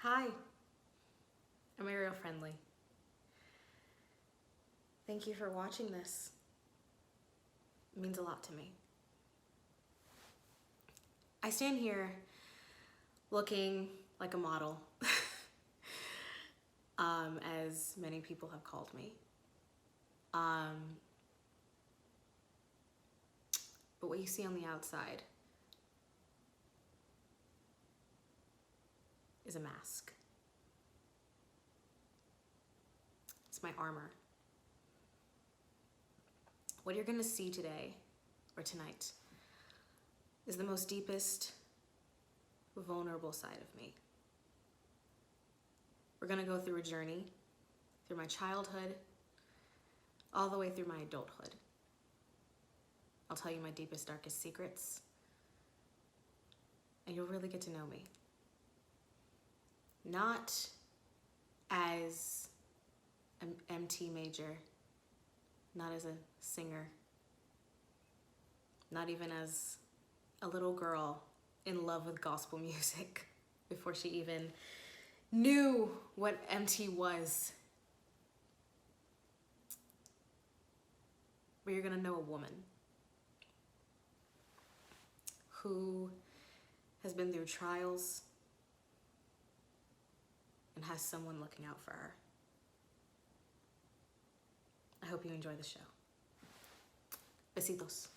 Hi, I'm Ariel Friendly. Thank you for watching this. It means a lot to me. I stand here looking like a model, as many people have called me. But what you see on the outside is a mask. It's my armor. What you're gonna see today, or tonight, is the most deepest, vulnerable side of me. We're gonna go through a journey, through my childhood, all the way through my adulthood. I'll tell you my deepest, darkest secrets, and you'll really get to know me. Not as an MT major, not as a singer, not even as a little girl in love with gospel music before she even knew what MT was. But you're gonna know a woman who has been through trials and has someone looking out for her. I hope you enjoy the show. Besitos.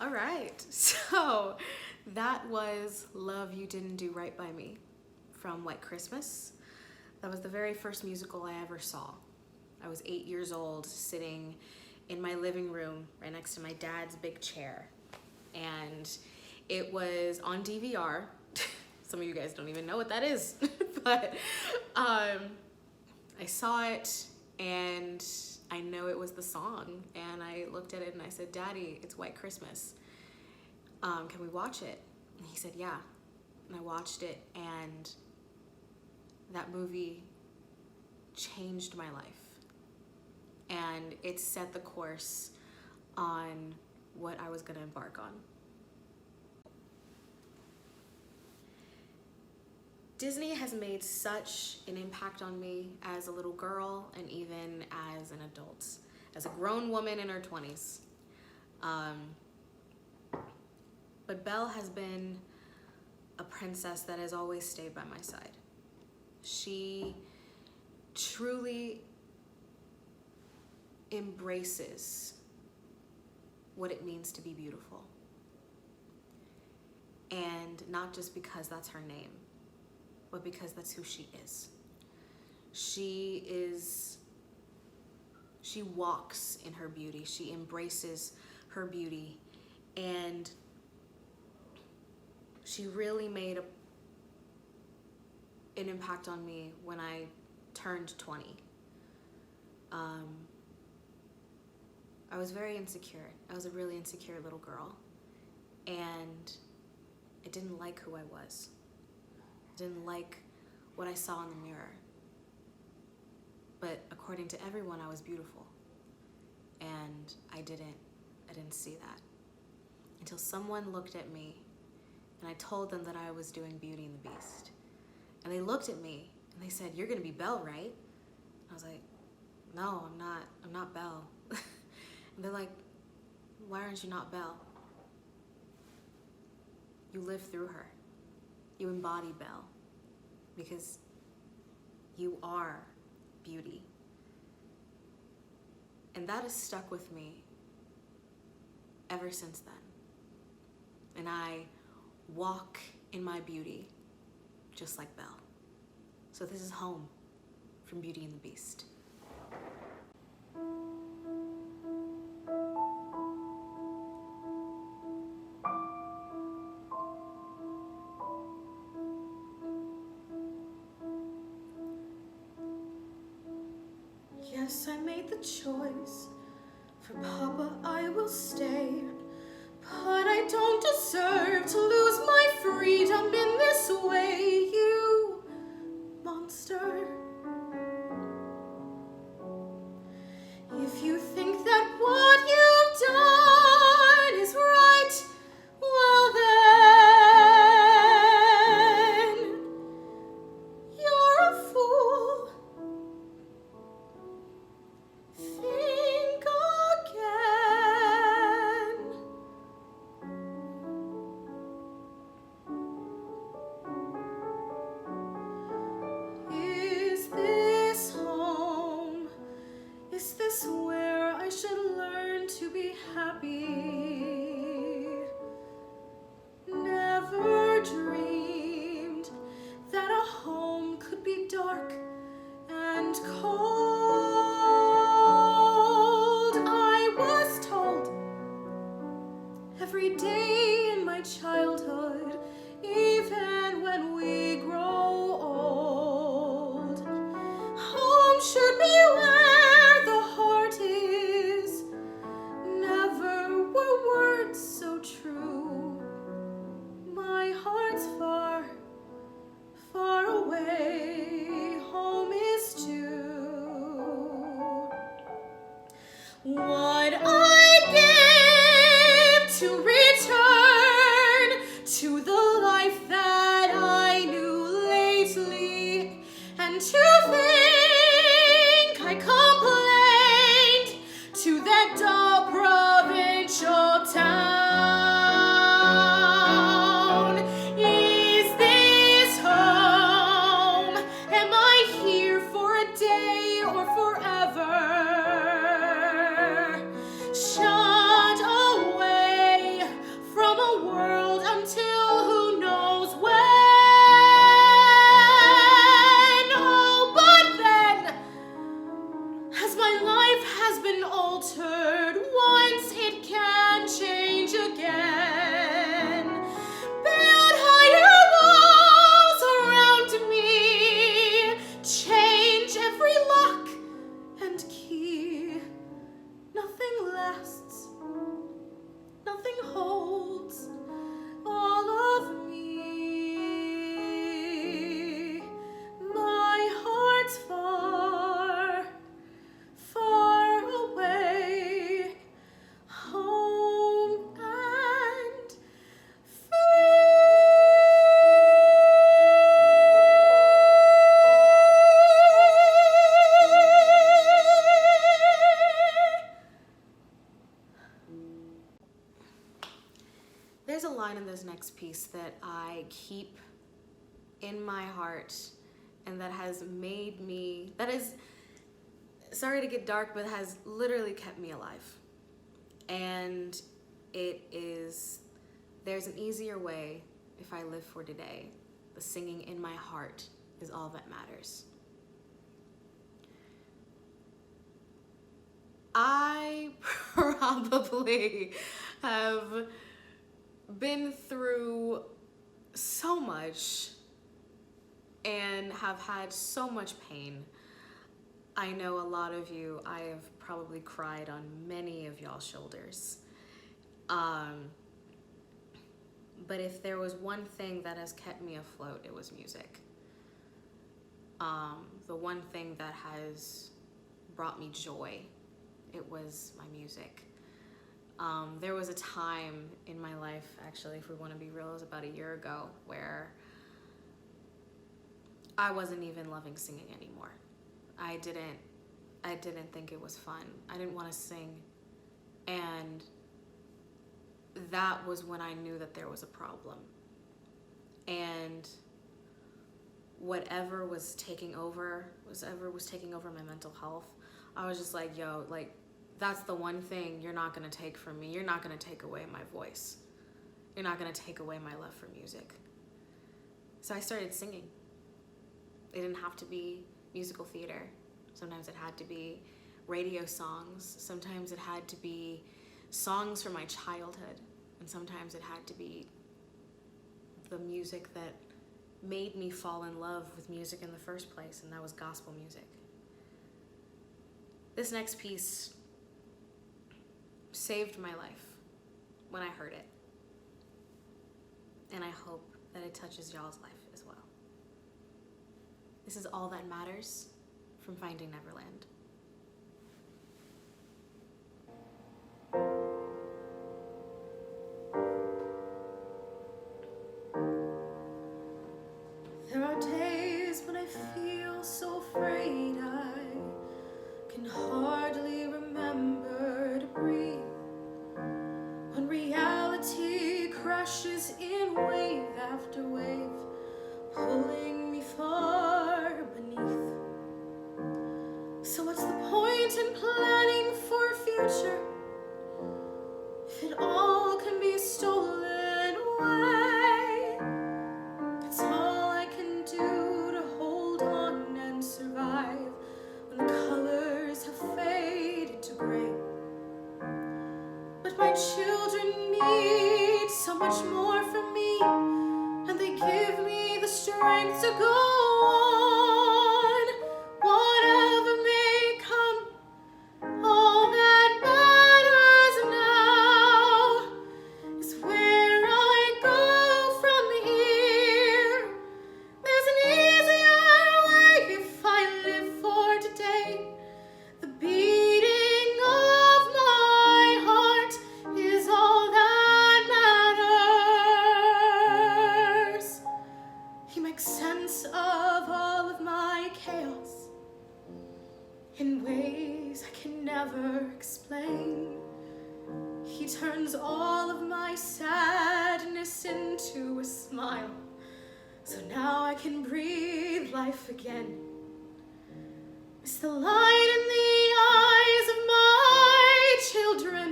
All right, so that was Love You Didn't Do Right By Me from White Christmas. That was the very first musical I ever saw. I was 8 years old, sitting in my living room right next to my dad's big chair. And it was on DVR. Some of you guys don't even know what that is, but I saw it And I know it was the song, and I looked at it and I said, Daddy, it's White Christmas. Can we watch it? And he said, yeah. And I watched it, and that movie changed my life. And it set the course on what I was gonna embark on. Disney has made such an impact on me as a little girl and even as an adult, as a grown woman in her 20s. But Belle has been a princess that has always stayed by my side. She truly embraces what it means to be beautiful. And not just because that's her name, but because that's who she is. She walks in her beauty. She embraces her beauty. And she really made an impact on me when I turned 20. I was very insecure. I was a really insecure little girl. And I didn't like who I was. I didn't like what I saw in the mirror. But according to everyone, I was beautiful. And I didn't see that. Until someone looked at me and I told them that I was doing Beauty and the Beast. And they looked at me and they said, "You're gonna be Belle, right?" I was like, "No, I'm not Belle." And they're like, "Why aren't you not Belle?" You live through her. You embody Belle because you are beauty. And that has stuck with me ever since then. And I walk in my beauty just like Belle. So this is home from Beauty and the Beast. Yes, I made the choice. For Papa, I will stay. But I don't deserve to lose my freedom in this way, you monster. If you think that what you've done is right, well then, you're a fool. Think again. Is this home? Is this where I should learn to be happy? Never dreamed that a home could be dark and cold. I was told every day in my childhood, even when we grow old, home should be where the heart is. Never were words so true. My heart's far, far away. Home is too. What I'd give to return to the life that I knew lately, and to think I complained to that dull provincial town. Is this home? Am I here for a day or forever? Shut away from a world until who knows when. Oh, but then, as my life has been altered, once it can change again. Build higher walls around me, change every lock and line in this next piece that I keep in my heart and that has made me, that is, sorry to get dark, but has literally kept me alive. And it is, there's an easier way if I live for today. The singing in my heart is all that matters. I probably have been through so much and have had so much pain. I know a lot of you, I have probably cried on many of y'all's shoulders. But if there was one thing that has kept me afloat, it was music. The one thing that has brought me joy, it was my music. There was a time in my life, actually, if we want to be real, it was about a year ago, where I wasn't even loving singing anymore. I didn't think it was fun. I didn't want to sing. And that was when I knew that there was a problem. And whatever was taking over my mental health, I was just like, yo, like, that's the one thing you're not gonna take from me. You're not gonna take away my voice. You're not gonna take away my love for music. So I started singing. It didn't have to be musical theater. Sometimes it had to be radio songs. Sometimes it had to be songs from my childhood. And sometimes it had to be the music that made me fall in love with music in the first place, and that was gospel music. This next piece saved my life when I heard it. And I hope that it touches y'all's life as well. This is All That Matters from Finding Neverland. There are days when I feel so afraid I can hardly remember to breathe. When reality crashes in wave after wave, pulling me far beneath. So what's the point in planning for a future if it all can be stolen away? It's all I can do to hold on and survive when the colors have faded to gray. But my children need so much more from me, and they give me the strength to go on. Whatever may come, all that matters now is where I go from here. There's an easier way if I live for today. The beating of my heart is all that matters. He makes sense of all of my chaos in ways I can never explain. He turns all of my sadness into a smile, so now I can breathe life again. It's the light in the eyes of my children.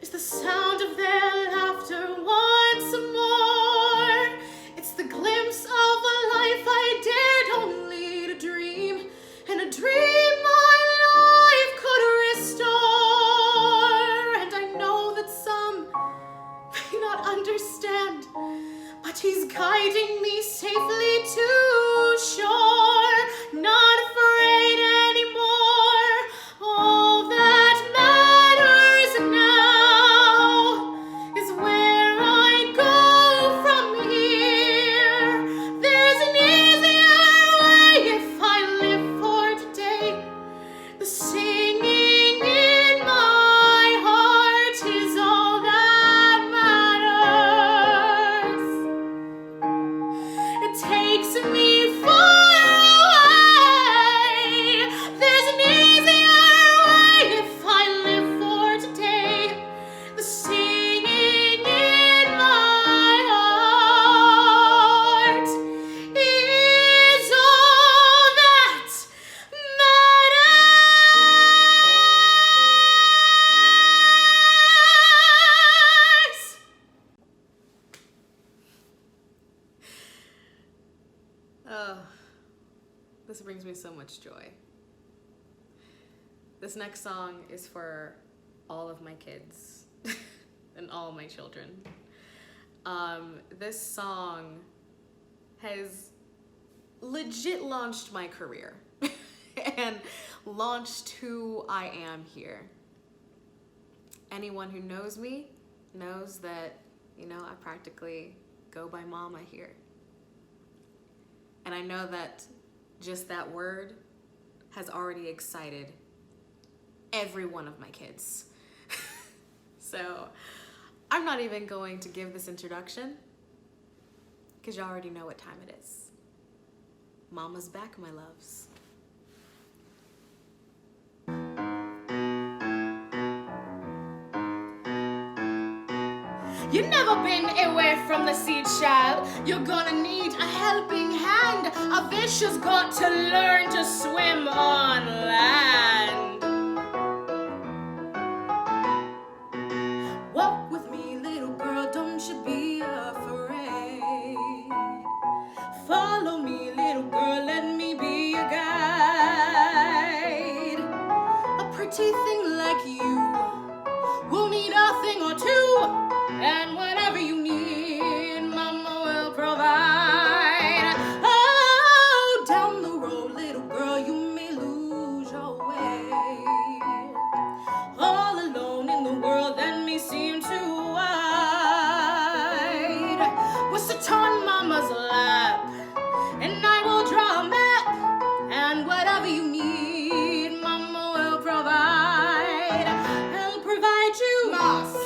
It's the sound of their laughter once more. It's the glimpse of a life I dared only to dream, and a dream my life could restore. And I know that some may not understand, but he's guiding me safely to shore. Not afraid anymore. much joy. This next song is for all of my kids and all of my children. This song has legit launched my career and launched who I am here. Anyone who knows me knows that, you know, I practically go by mama here. And I know that just that word has already excited every one of my kids. So I'm not even going to give this introduction because you already know what time it is. Mama's back, my loves. You've never been away from the sea, child. You're gonna need a helping hand. A fish has got to learn to swim on land. Walk with me, little girl, don't you be afraid. Follow me, little girl, let me be your guide. A pretty thing like you will need a thing or two. And whatever you need, Mama will provide. Oh, down the road, little girl, you may lose your way. All alone in the world that may seem too wide. We'll sit on Mama's lap, and I will draw a map. And whatever you need, Mama will provide. I'll provide you moss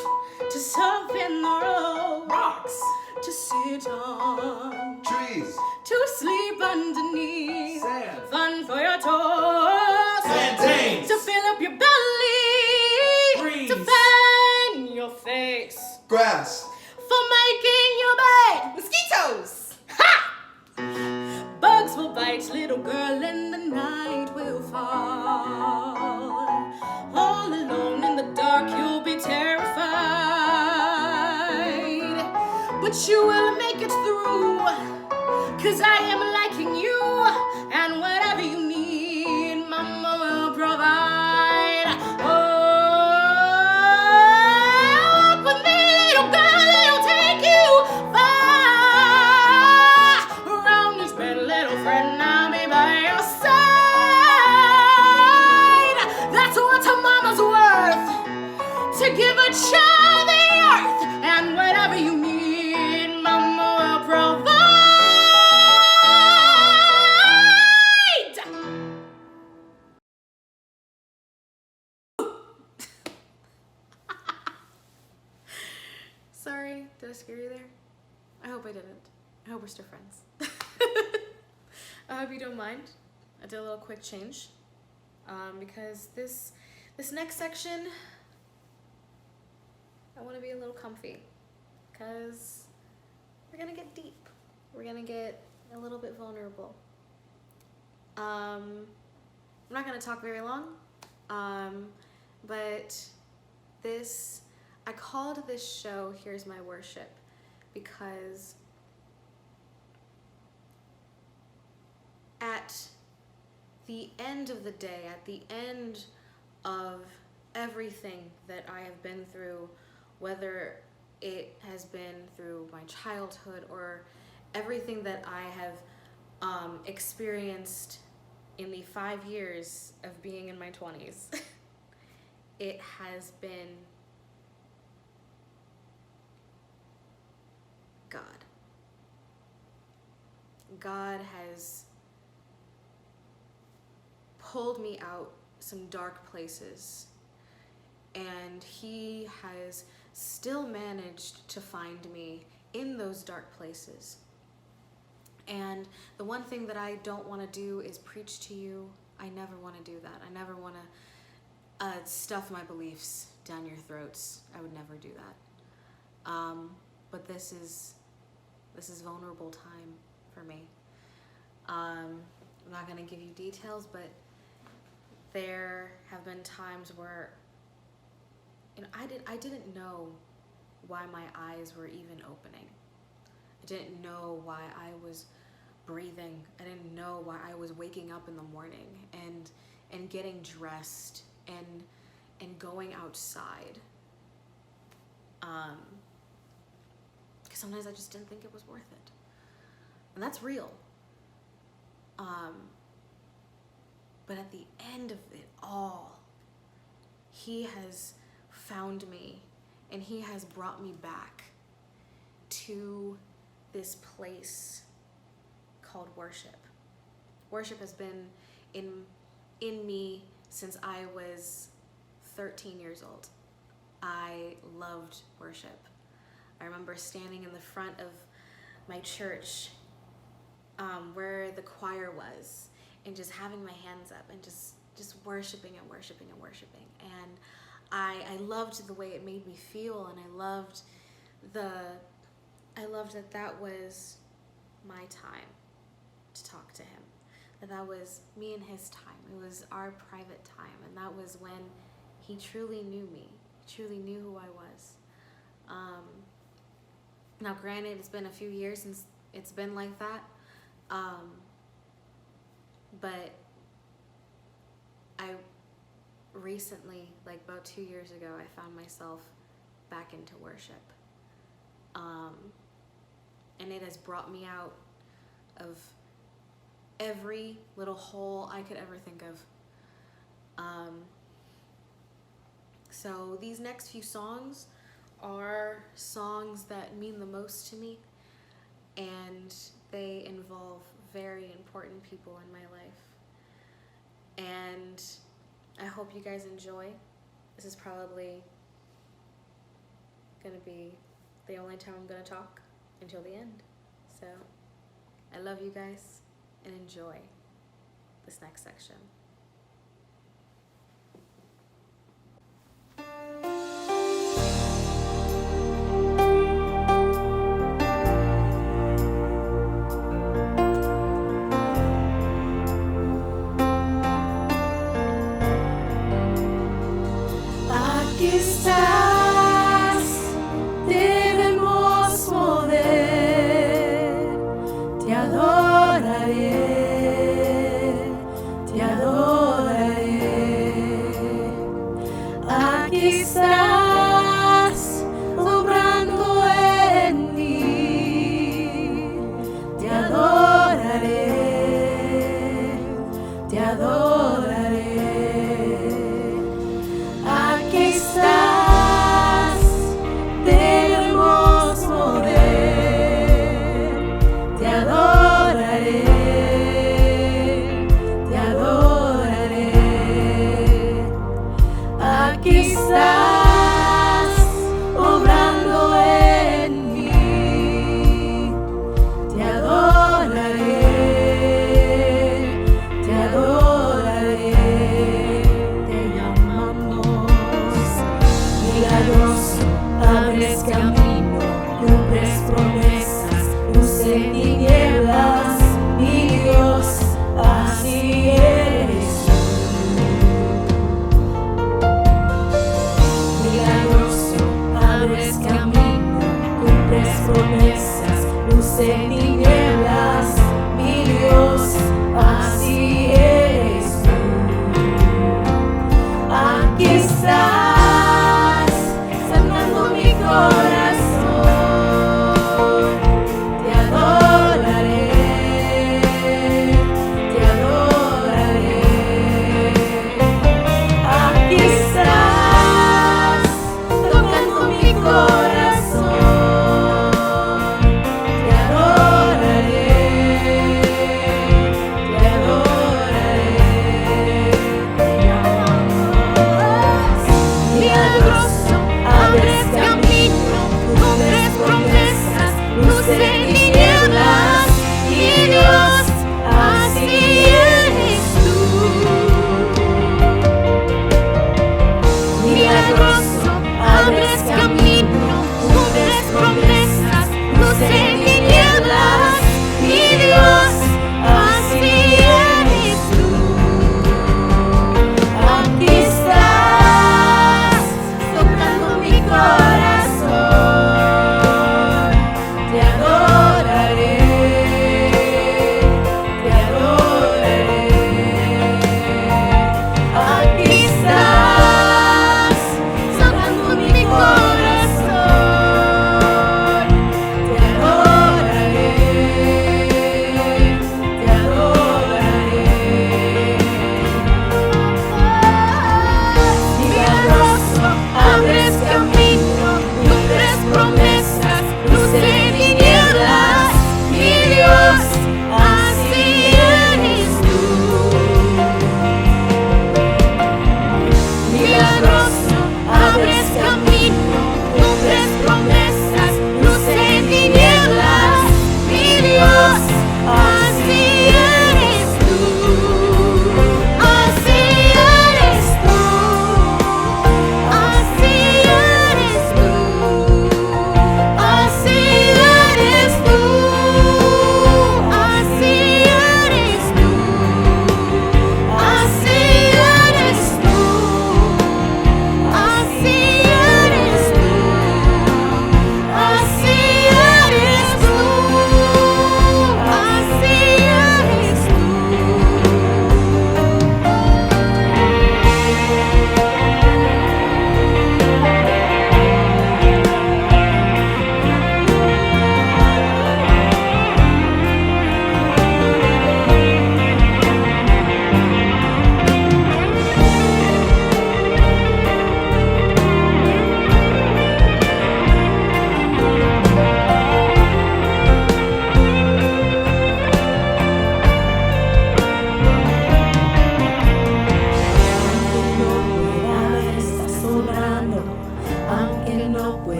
to surf in the road, rocks to sit on, trees to sleep underneath, sand, fun for your toes, plantains to fill up your belly, breeze, to fan your face, grass for making your bed, Mosquitos! ha! Bugs will bite, little girl, and the night will fall. All alone in the dark, you'll be terrified. But you will make it through, 'cause I am liking you. And whatever you need, Mama will provide. Oh, with me, little girl, it'll take you far. Around each bed, little friend, I'll be by your side. That's what a mama's worth, to give a child the earth. And whatever you need, Mama will provide. Sorry, did I scare you there? I hope I didn't. I hope we're still friends. I hope you don't mind. I did a little quick change because this next section, I want to be a little comfy because we're gonna get deep. We're gonna get a little bit vulnerable. I'm not gonna talk very long, but I called this show Here's My Worship because at the end of the day, at the end of everything that I have been through, whether it has been through my childhood or everything that I have experienced in the 5 years of being in my 20s, it has been God. God has pulled me out some dark places, and He has still managed to find me in those dark places. And the one thing that I don't want to do is preach to you. I never want to do that. I never want to stuff my beliefs down your throats. I would never do that. But this is vulnerable time for me. I'm not going to give you details, but there have been times where, you know, I didn't know why my eyes were even opening. I didn't know why I was breathing. I didn't know why I was waking up in the morning and getting dressed and going outside. Because sometimes I just didn't think it was worth it. And that's real. But at the end of it all, he has found me and he has brought me back to this place called worship. Worship has been in me since I was 13 years old. I loved worship. I remember standing in the front of my church where the choir was, and just having my hands up and just worshiping and worshiping and worshiping. And I loved the way it made me feel, and I loved that was my time to talk to him. That was me and his time. It was our private time, and that was when he truly knew me. He truly knew who I was. Now, granted, it's been a few years since it's been like that, but I recently, like about 2 years ago, I found myself back into worship. And it has brought me out of every little hole I could ever think of. So these next few songs are songs that mean the most to me, and they involve very important people in my life. And I hope you guys enjoy. This is probably gonna be the only time I'm gonna talk until the end. So I love you guys and enjoy this next section. Aquí estás, debemos mover, te adoraré, te adoraré. Aquí estás, obrando en mí, te adoraré, te adoraré. Aquí estás, debemos mover, te adoraré, te adoraré. Aquí estás, obrando en mí, te adoraré, te adoraré. Te llamamos milagroso, abres camino, cumples promesas, luz en tinieblas, mi Dios, así eres tú. Milagroso, abres camino, cumples promesas, luz en tinieblas, mi Dios, así eres tú. Aquí estás, sanando mi corazón.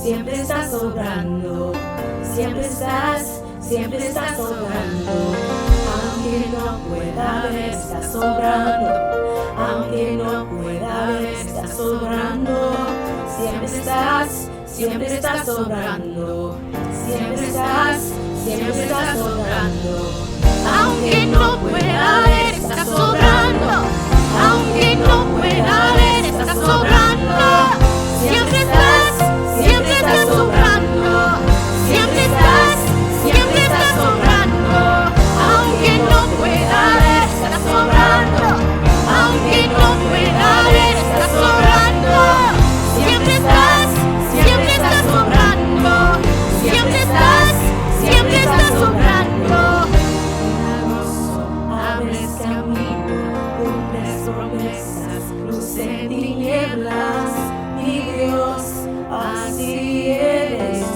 siempre estás sobrando, siempre estás sobrando. Aunque no pueda ver, estás sobrando, aunque no pueda ver, estás sobrando. Siempre estás sobrando, siempre estás sobrando. Aunque no pueda ver, estás sobrando. Aunque no pueda ver, estás sobrando. Siempre estás sobrando. Siempre estás sobrando. Aunque no pueda ver, estás sobrando. Aunque no pueda ver, estás sobrando. Siempre estás sobrando. Siempre estás sobrando. Abres camino, cumples promesas, luz en tinieblas, mi Dios, así eres tú.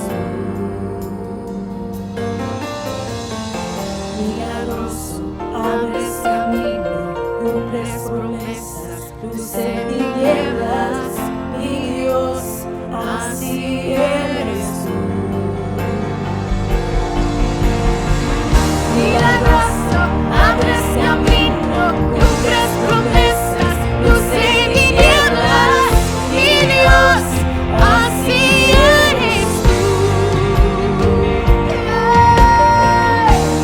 Milagroso, abres camino, cumples promesas, luz en tinieblas, mi Dios, así eres tú. Milagroso, abres camino, cumples promesas, luz en tinieblas, mi Dios, así eres tú.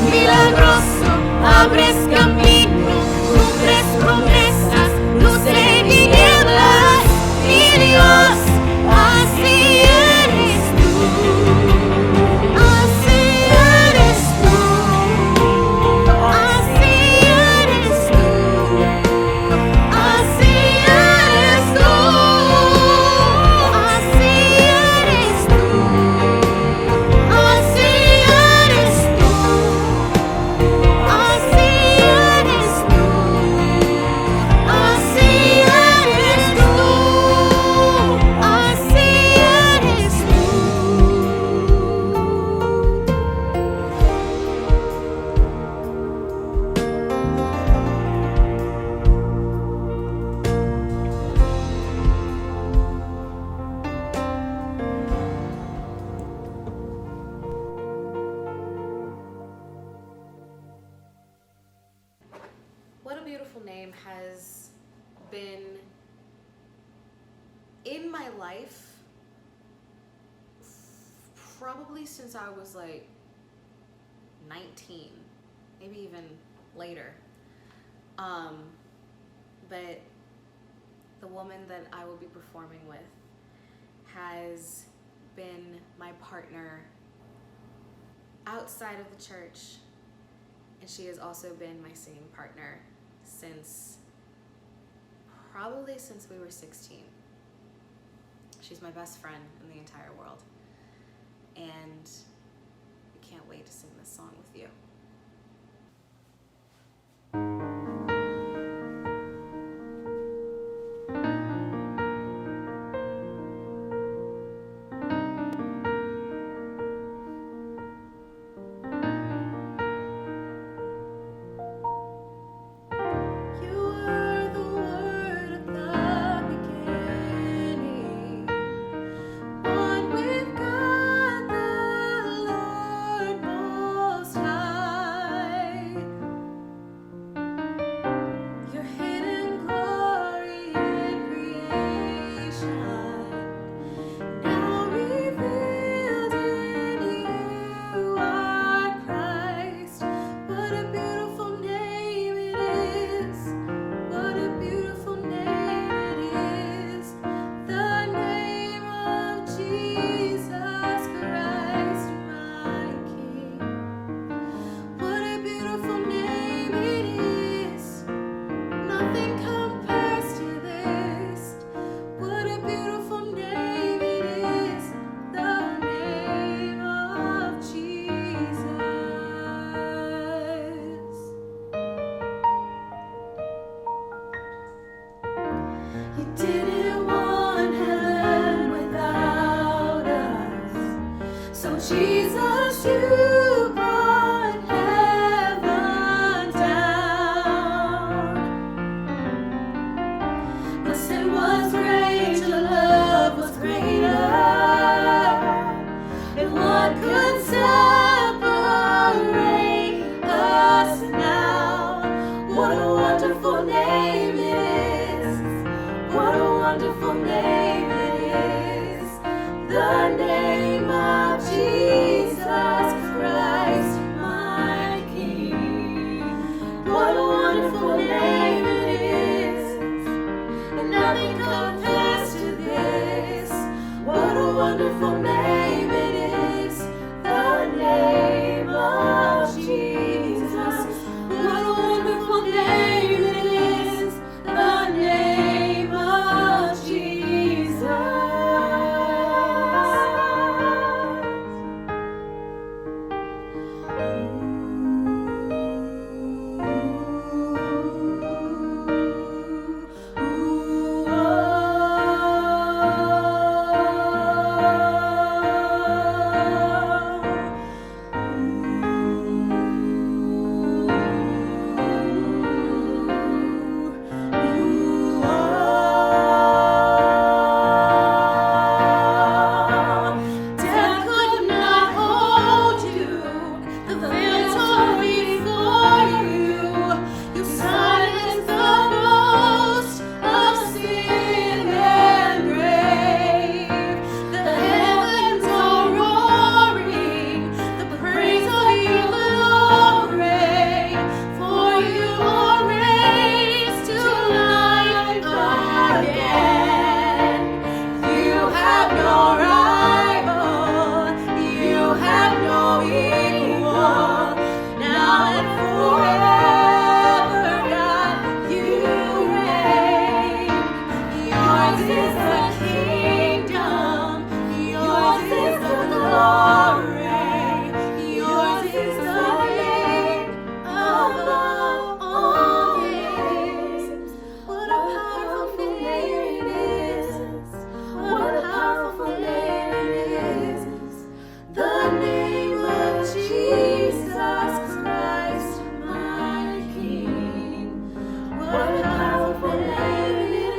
Milagroso, abres camino, cumples promesas, luz en tinieblas, mi Dios, así eres tú. Así eres tú. Así eres tú. Así eres tú. Así eres tú. Así eres tú. Así eres tú. Así eres tú. Así eres tú. What a Beautiful Name has been in my life probably since I was like 19, maybe even later. But the woman that I will be performing with has been my partner outside of the church, and she has also been my singing partner probably since we were 16. She's my best friend in the entire world, and I can't wait to sing this song with you. You were the Word at the beginning, one with God the Lord Most High. Your hidden glory in creation, now revealed in you are Christ. What a beautiful name it is. What a beautiful name it is. The name of Jesus Christ, my King. What a beautiful name it is. Nothing compares to this. What a beautiful name it is. The name of Jesus. You didn't want heaven without us, so Jesus, you brought heaven down. Your sin was great, your love was greater. wonderful name it is, the name of Jesus Christ, my King. What a wonderful name it is, and nothing compares to this. What a wonderful name it is, the name of Jesus. What a wonderful name it is, the name of Jesus. Death could not hold you, the veil tore before you. You silenced the ghost of sin and grave. The heavens are roaring the praise of your glory, for you are raised to life again. You have no rival, you have no equal. Now and forever, God, you reign. Yours is the kingdom, yours is the glory, yours is the name above all names. What a powerful name it is, what a powerful name it is, the name of Jesus Christ, my King. What a powerful name it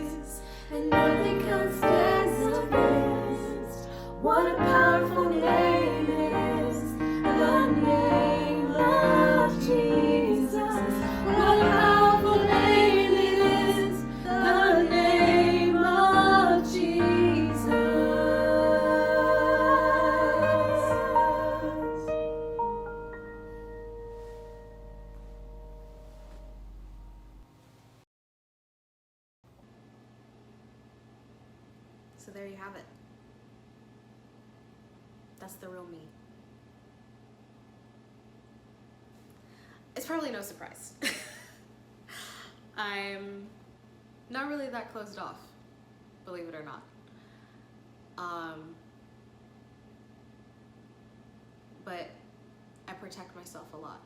is, and nothing can stand against. What a powerful name it is, the name of Jesus. What a powerful name it is, the name of Jesus. So there you have it. That's the real me. It's probably no surprise. I'm not really that closed off, believe it or not. But I protect myself a lot.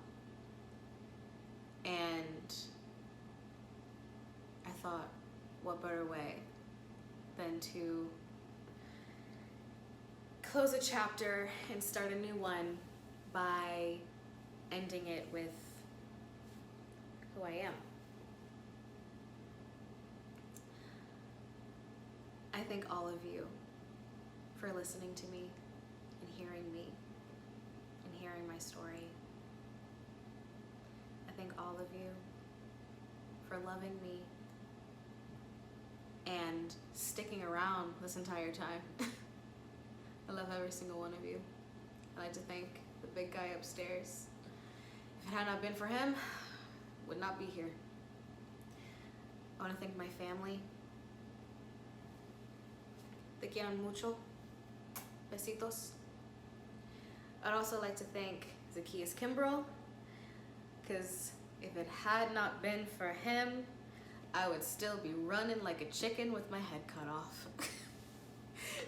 And I thought, what better way than to close a chapter and start a new one by ending it with who I am. I thank all of you for listening to me and hearing me and hearing my story. I thank all of you for loving me and sticking around this entire time. I love every single one of you. I'd like to thank the big guy upstairs. If it had not been for him, I would not be here. I want to thank my family. Te quiero mucho. Besitos. I'd also like to thank Zacchaeus Kimbrell, because if it had not been for him, I would still be running like a chicken with my head cut off.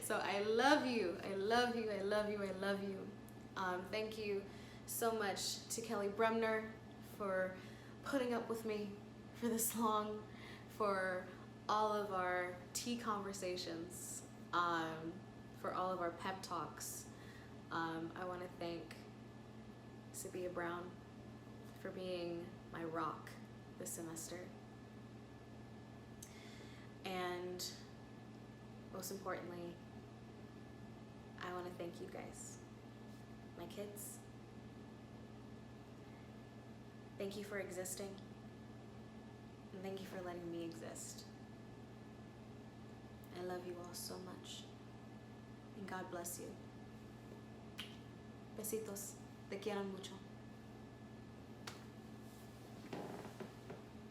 So I love you. I love you. I love you. I love you. Thank you so much to Kelly Bremner for putting up with me for this long, for all of our tea conversations, for all of our pep talks. I want to thank Sabiyya Brown for being my rock this semester. And most importantly, I want to thank you guys, my kids. Thank you for existing, and thank you for letting me exist. love you all so much. And God bless you. Besitos. Te quiero mucho.